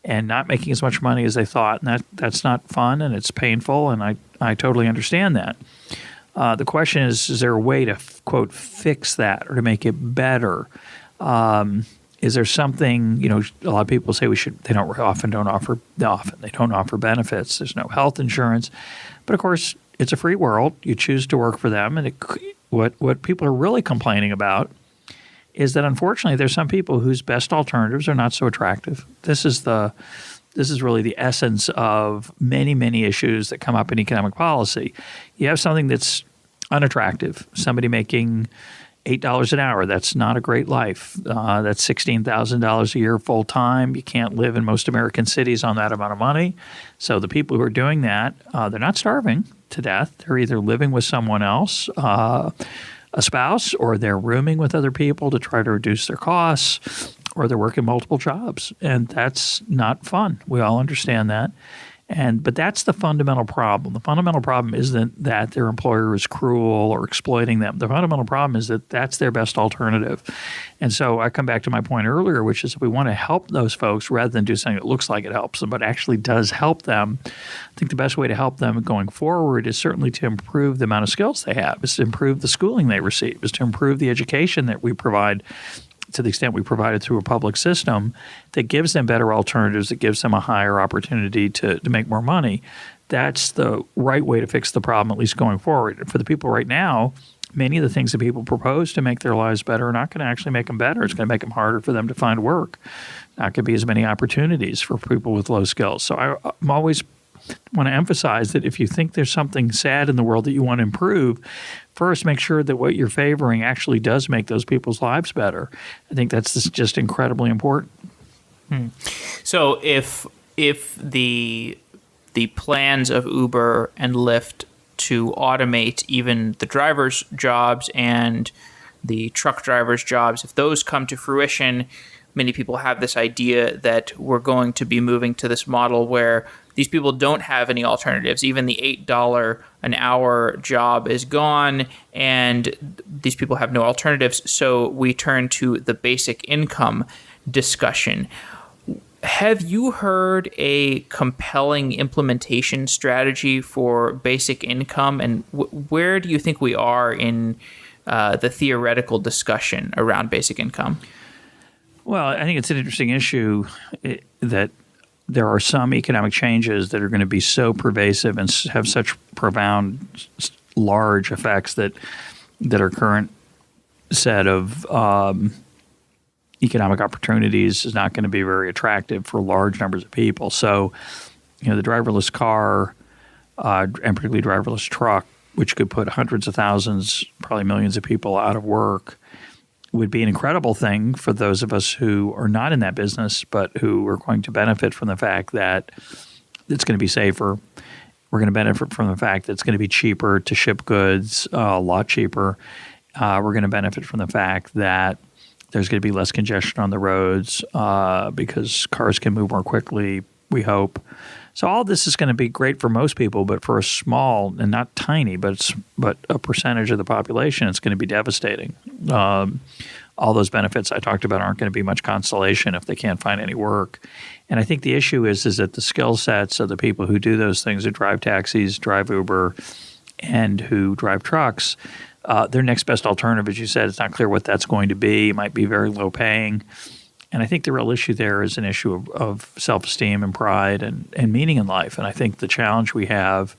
and not making as much money as they thought, and that's not fun, and it's painful, and I totally understand that. The question is there a way to, quote, fix that or to make it better? Is there something, a lot of people say they don't offer benefits. There's no health insurance. But of course, it's a free world. You choose to work for them, and what people are really complaining about is that unfortunately there's some people whose best alternatives are not so attractive. This is really the essence of many, many issues that come up in economic policy. You have something that's unattractive, somebody making $8 an hour. That's not a great life. That's $16,000 a year full time. You can't live in most American cities on that amount of money. So the people who are doing that, they're not starving to death. They're either living with someone else, a spouse, or they're rooming with other people to try to reduce their costs, or they're working multiple jobs. And that's not fun. We all understand that. But that's the fundamental problem. The fundamental problem isn't that their employer is cruel or exploiting them. The fundamental problem is that that's their best alternative. And so I come back to my point earlier, which is if we want to help those folks rather than do something that looks like it helps them but actually does help them, I think the best way to help them going forward is certainly to improve the amount of skills they have, is to improve the schooling they receive, is to improve the education that we provide to the extent we provide it through a public system that gives them better alternatives, that gives them a higher opportunity to make more money. That's the right way to fix the problem, at least going forward. And for the people right now, many of the things that people propose to make their lives better are not going to actually make them better. It's going to make them harder for them to find work. Not going to be as many opportunities for people with low skills. So I'm always want to emphasize that if you think there's something sad in the world that you want to improve, first make sure that what you're favoring actually does make those people's lives better. I think that's just incredibly important. So if the plans of Uber and Lyft to automate even the drivers' jobs and the truck drivers' jobs, if those come to fruition, many people have this idea that we're going to be moving to this model where these people don't have any alternatives. Even the $8 an hour job is gone, and these people have no alternatives. So we turn to the basic income discussion. Have you heard a compelling implementation strategy for basic income, and where do you think we are in the theoretical discussion around basic income? Well, I think it's an interesting issue that there are some economic changes that are going to be so pervasive and have such profound, large effects that our current set of economic opportunities is not going to be very attractive for large numbers of people. So, the driverless car and particularly driverless truck, which could put hundreds of thousands, probably millions of people out of work, would be an incredible thing for those of us who are not in that business, but who are going to benefit from the fact that it's going to be safer. We're going to benefit from the fact that it's going to be cheaper to ship goods, a lot cheaper. We're going to benefit from the fact that there's going to be less congestion on the roads because cars can move more quickly, we hope. So all this is going to be great for most people, but for a small and not tiny, but a percentage of the population, it's going to be devastating. All those benefits I talked about aren't going to be much consolation if they can't find any work. And I think the issue is that the skill sets of the people who do those things, who drive taxis, drive Uber, and who drive trucks, their next best alternative, as you said, it's not clear what that's going to be. It might be very low paying. And I think the real issue there is an issue of self-esteem and pride and meaning in life. And I think the challenge we have,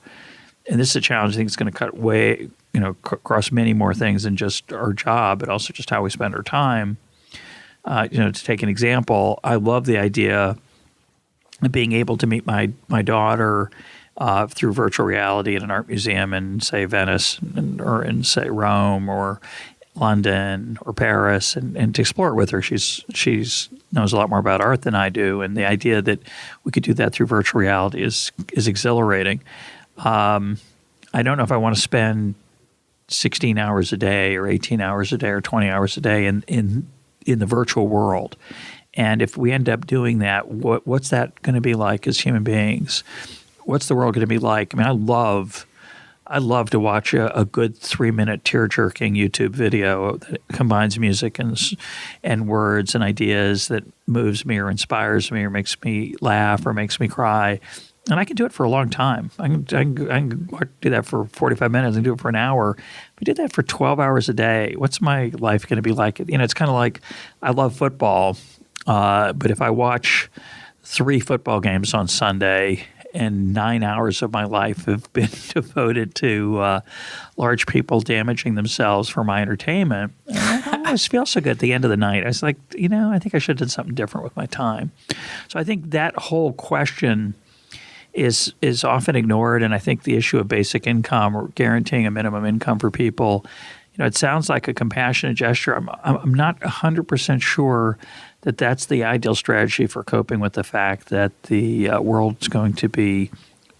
and this is a challenge I think it's going to cut way, across many more things than just our job, but also just how we spend our time. To take an example, I love the idea of being able to meet my daughter through virtual reality in an art museum in, say, Venice or in, say, Rome or London or Paris, and to explore it with her. She's knows a lot more about art than I do, and the idea that we could do that through virtual reality is exhilarating. I don't know if I want to spend 16 hours a day or 18 hours a day or 20 hours a day in the virtual world. And if we end up doing that, what's that going to be like as human beings? What's the world going to be like? I mean, I love to watch a good 3-minute tear-jerking YouTube video that combines music and words and ideas that moves me or inspires me or makes me laugh or makes me cry. And I can do it for a long time. I can do that for 45 minutes. I can do it for an hour. If I did that for 12 hours a day, what's my life going to be like? It's kind of like I love football, but if I watch 3 football games on Sunday and 9 hours of my life have been devoted to large people damaging themselves for my entertainment, I don't always feel so good at the end of the night. I was like, I think I should have done something different with my time. So I think that whole question is often ignored, and I think the issue of basic income or guaranteeing a minimum income for people, it sounds like a compassionate gesture. I'm not 100% sure that that's the ideal strategy for coping with the fact that the world's going to be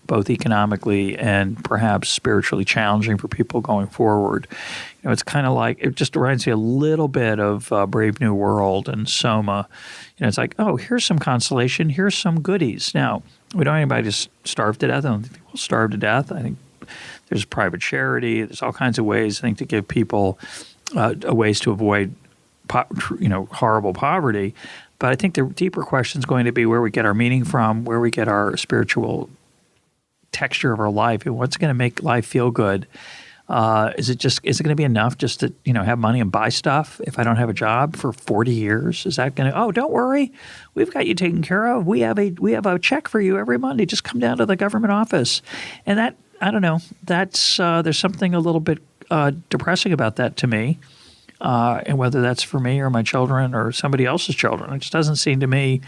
both economically and perhaps spiritually challenging for people going forward. It's kind of like, it just reminds me a little bit of Brave New World and Soma. It's like, oh, here's some consolation, here's some goodies. Now, we don't want anybody to starve to death. I don't think people starve to death. I think there's private charity. There's all kinds of ways, I think, to give people ways to avoid horrible poverty. But I think the deeper question is going to be where we get our meaning from, where we get our spiritual texture of our life, and what's going to make life feel good. Is it going to be enough just to have money and buy stuff if I don't have a job for 40 years? Is that going to? Oh, don't worry, we've got you taken care of. We have a check for you every Monday. Just come down to the government office, and that, I don't know. That's there's something a little bit depressing about that to me. And whether that's for me or my children or somebody else's children, it just doesn't seem to me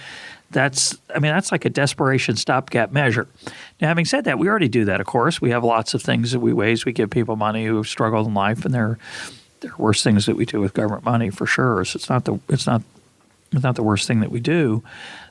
that's like a desperation stopgap measure. Now, having said that, we already do that, of course. We have lots of ways we give people money who have struggled in life, and there are worse things that we do with government money for sure. So it's not the worst thing that we do.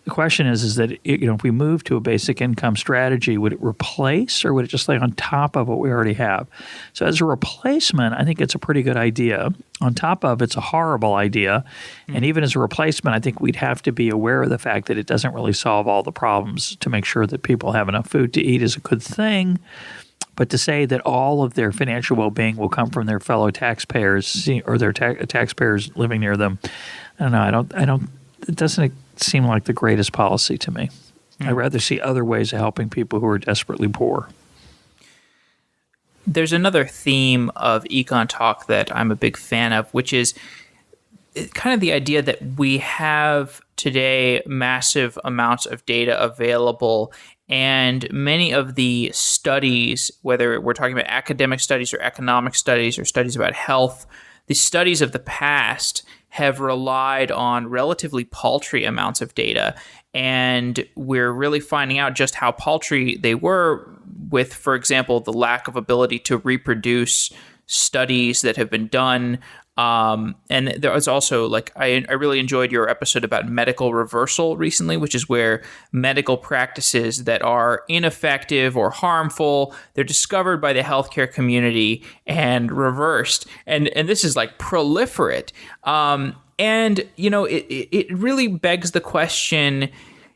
The question is that if we move to a basic income strategy, would it replace or would it just lay on top of what we already have? So as a replacement, I think it's a pretty good idea. On top of, it's a horrible idea. And even as a replacement, I think we'd have to be aware of the fact that it doesn't really solve all the problems. To make sure that people have enough food to eat is a good thing. But to say that all of their financial well-being will come from their fellow taxpayers or their taxpayers living near them, I don't know. It doesn't seem like the greatest policy to me. I'd rather see other ways of helping people who are desperately poor. There's another theme of EconTalk that I'm a big fan of, which is kind of the idea that we have today massive amounts of data available, and many of the studies, whether we're talking about academic studies or economic studies or studies about health, the studies of the past have relied on relatively paltry amounts of data. And we're really finding out just how paltry they were with, for example, the lack of ability to reproduce studies that have been done And there was also I really enjoyed your episode about medical reversal recently, which is where medical practices that are ineffective or harmful, they're discovered by the healthcare community and reversed. And this is proliferate. And it really begs the question,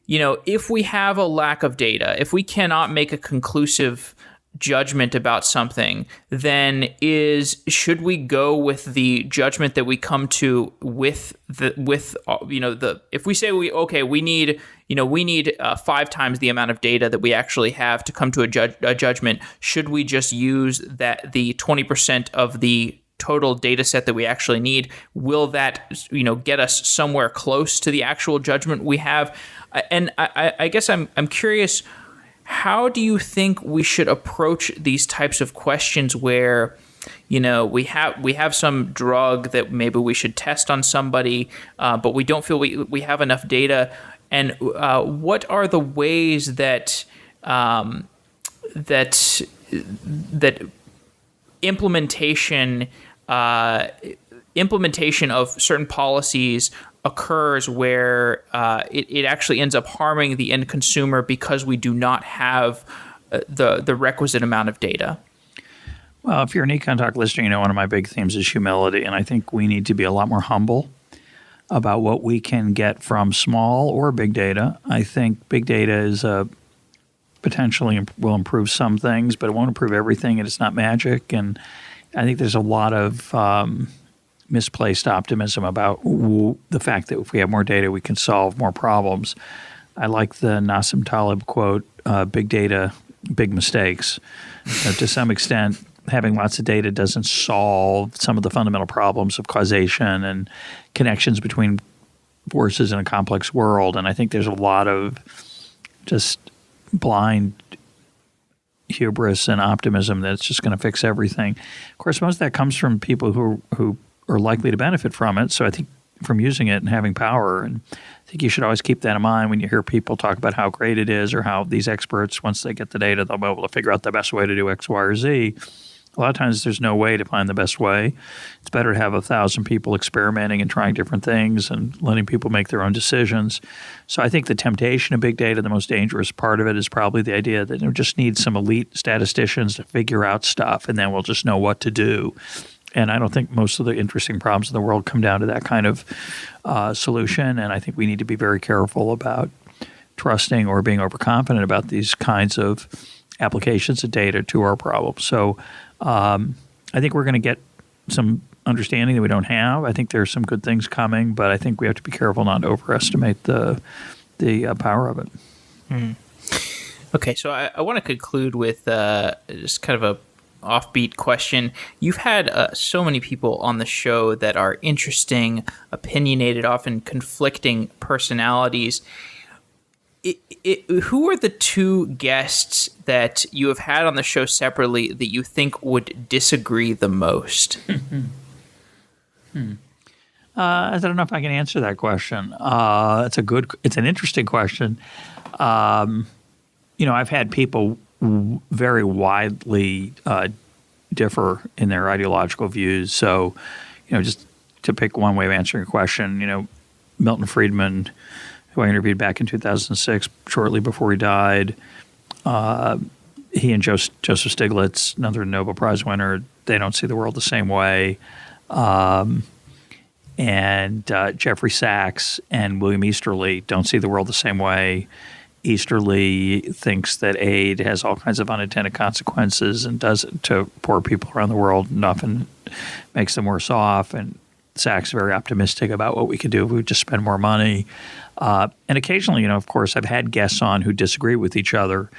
if we have a lack of data, if we cannot make a conclusive judgment about something, then should we go with the judgment that we come to if we say we need 5 times the amount of data that we actually have to come to a judgment, should we just use the 20% of the total data set that we actually need? Will that get us somewhere close to the actual judgment we have? And I guess I'm curious, how do you think we should approach these types of questions where we have some drug that maybe we should test on somebody, but we don't feel we have enough data? And what are the ways that implementation of certain policies occurs where it actually ends up harming the end consumer because we do not have the requisite amount of data? Well, if you're an EconTalk listener, one of my big themes is humility, and I think we need to be a lot more humble about what we can get from small or big data. I think big data is potentially will improve some things, but it won't improve everything, and it's not magic. And I think there's a lot of misplaced optimism about the fact that if we have more data, we can solve more problems. I like the Nassim Taleb quote, big data, big mistakes. To some extent, having lots of data doesn't solve some of the fundamental problems of causation and connections between forces in a complex world. And I think there's a lot of just blind hubris and optimism that it's just going to fix everything. Of course, most of that comes from people who are likely to benefit from it. So I think from using it and having power, and I think you should always keep that in mind when you hear people talk about how great it is or how these experts, once they get the data, they'll be able to figure out the best way to do X, Y, or Z. A lot of times there's no way to find the best way. It's better to have 1,000 people experimenting and trying different things and letting people make their own decisions. So I think the temptation of big data, the most dangerous part of it, is probably the idea that it just needs some elite statisticians to figure out stuff, and then we'll just know what to do. And I don't think most of the interesting problems in the world come down to that kind of solution. And I think we need to be very careful about trusting or being overconfident about these kinds of applications of data to our problems. So I think we're going to get some understanding that we don't have. I think there are some good things coming, but I think we have to be careful not to overestimate the power of it. Mm. Okay, so I want to conclude with just kind of a offbeat question. You've had so many people on the show that are interesting, opinionated, often conflicting personalities. Who are the 2 guests that you have had on the show separately that you think would disagree the most? I don't know if I can answer that question. It's an interesting question. I've had people very widely differ in their ideological views. So, just to pick one way of answering a question, Milton Friedman, who I interviewed back in 2006, shortly before he died, he and Joseph Stiglitz, another Nobel Prize winner, they don't see the world the same way. And Jeffrey Sachs and William Easterly don't see the world the same way. Easterly thinks that aid has all kinds of unintended consequences and does it to poor people around the world and often makes them worse off. And Sachs is very optimistic about what we could do if we would just spend more money. And occasionally, of course, I've had guests on who disagree with each other.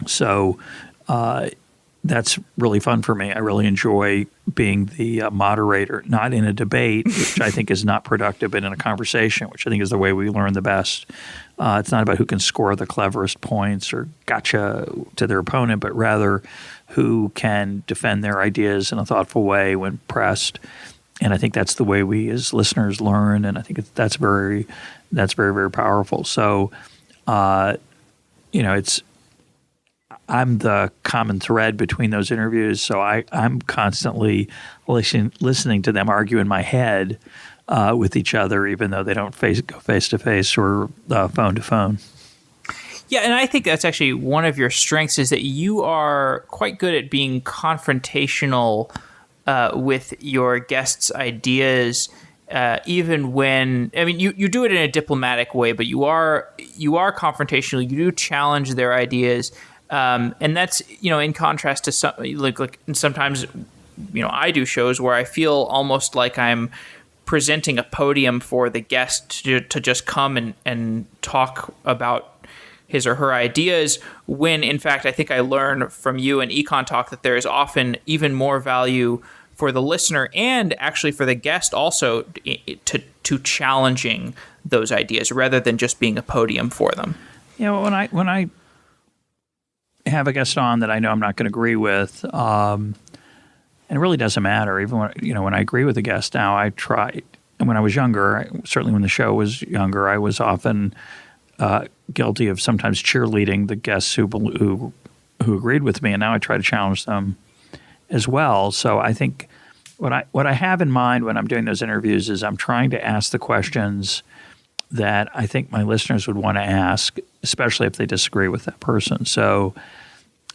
So that's really fun for me. I really enjoy being the moderator, not in a debate, which I think is not productive, but in a conversation, which I think is the way we learn the best. It's not about who can score the cleverest points or gotcha to their opponent, but rather who can defend their ideas in a thoughtful way when pressed. And I think that's the way we as listeners learn, and I think that's very, very powerful. So, I'm the common thread between those interviews, so I'm constantly listening to them argue in my head with each other, even though they don't go face to face or phone to phone. Yeah, and I think that's actually one of your strengths is that you are quite good at being confrontational with your guests' ideas, even when you do it in a diplomatic way, but you are confrontational. You do challenge their ideas, and that's in contrast to some like sometimes I do shows where I feel almost like I'm presenting a podium for the guest to just come and talk about his or her ideas, when in fact I think I learned from you and EconTalk that there is often even more value for the listener and actually for the guest also to challenging those ideas rather than just being a podium for them. When I have a guest on that I know I'm not going to agree with, and it really doesn't matter. Even when I agree with a guest now, I try. And when I was younger, certainly when the show was younger, I was often guilty of sometimes cheerleading the guests who agreed with me, and now I try to challenge them as well. So I think what I have in mind when I'm doing those interviews is I'm trying to ask the questions that I think my listeners would want to ask, especially if they disagree with that person. So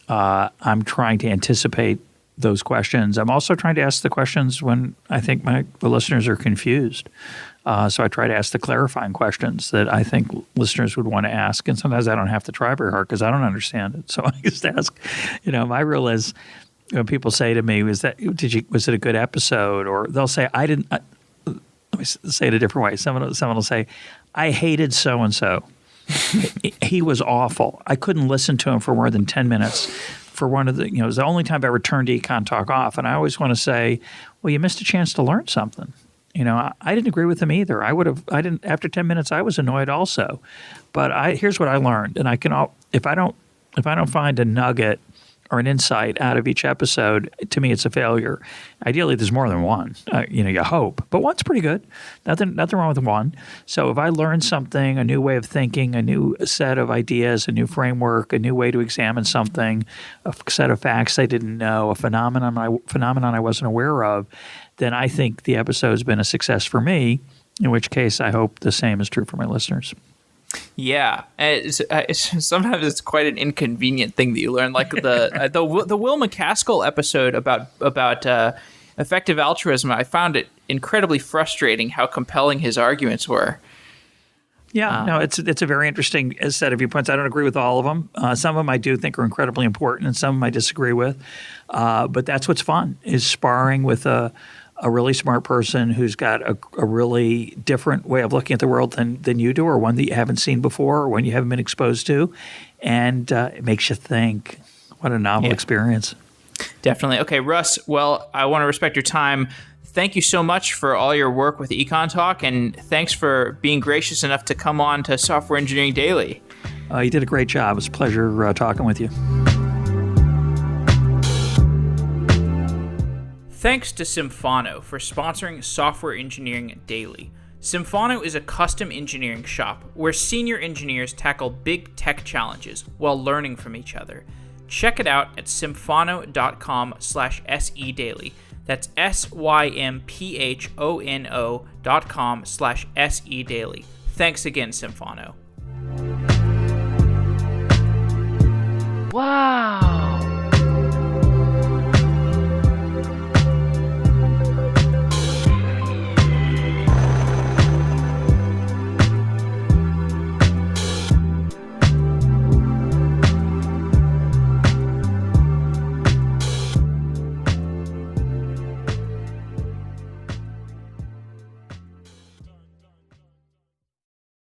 I'm trying to anticipate those questions. I'm also trying to ask the questions when I think the listeners are confused. So I try to ask the clarifying questions that I think listeners would want to ask. And sometimes I don't have to try very hard because I don't understand it. So I just ask, my rule is when people say to me, was it a good episode? Or they'll say, I didn't, let me say it a different way. Someone will say, I hated so-and-so. He was awful. I couldn't listen to him for more than 10 minutes. For one of the, it was the only time I ever turned EconTalk off. And I always want to say, well, you missed a chance to learn something. I didn't agree with him either. After 10 minutes, I was annoyed also. But here's what I learned. And if I don't find a nugget or an insight out of each episode, to me, it's a failure. Ideally, there's more than one. You hope, but one's pretty good. Nothing wrong with one. So if I learn something, a new way of thinking, a new set of ideas, a new framework, a new way to examine something, a set of facts I didn't know, a phenomenon I wasn't aware of, then I think the episode's been a success for me. In which case, I hope the same is true for my listeners. Yeah, sometimes it's quite an inconvenient thing that you learn, like the Will McCaskill episode about effective altruism. I found it incredibly frustrating how compelling his arguments were. Yeah, no, it's a very interesting set of viewpoints. I don't agree with all of them. Some of them I do think are incredibly important, and some of them I disagree with. But that's what's fun, is sparring with a really smart person who's got a really different way of looking at the world than you do, or one that you haven't seen before, or one you haven't been exposed to. And it makes you think. What a novel experience. Definitely. Okay, Russ, well, I want to respect your time. Thank you so much for all your work with EconTalk, and thanks for being gracious enough to come on to Software Engineering Daily. You did a great job. It was a pleasure talking with you. Thanks to Symfano for sponsoring Software Engineering Daily. Symfano is a custom engineering shop where senior engineers tackle big tech challenges while learning from each other. Check it out at symfano.com/sedaily. That's symphono.com/sedaily. Thanks again, Symfano. Wow.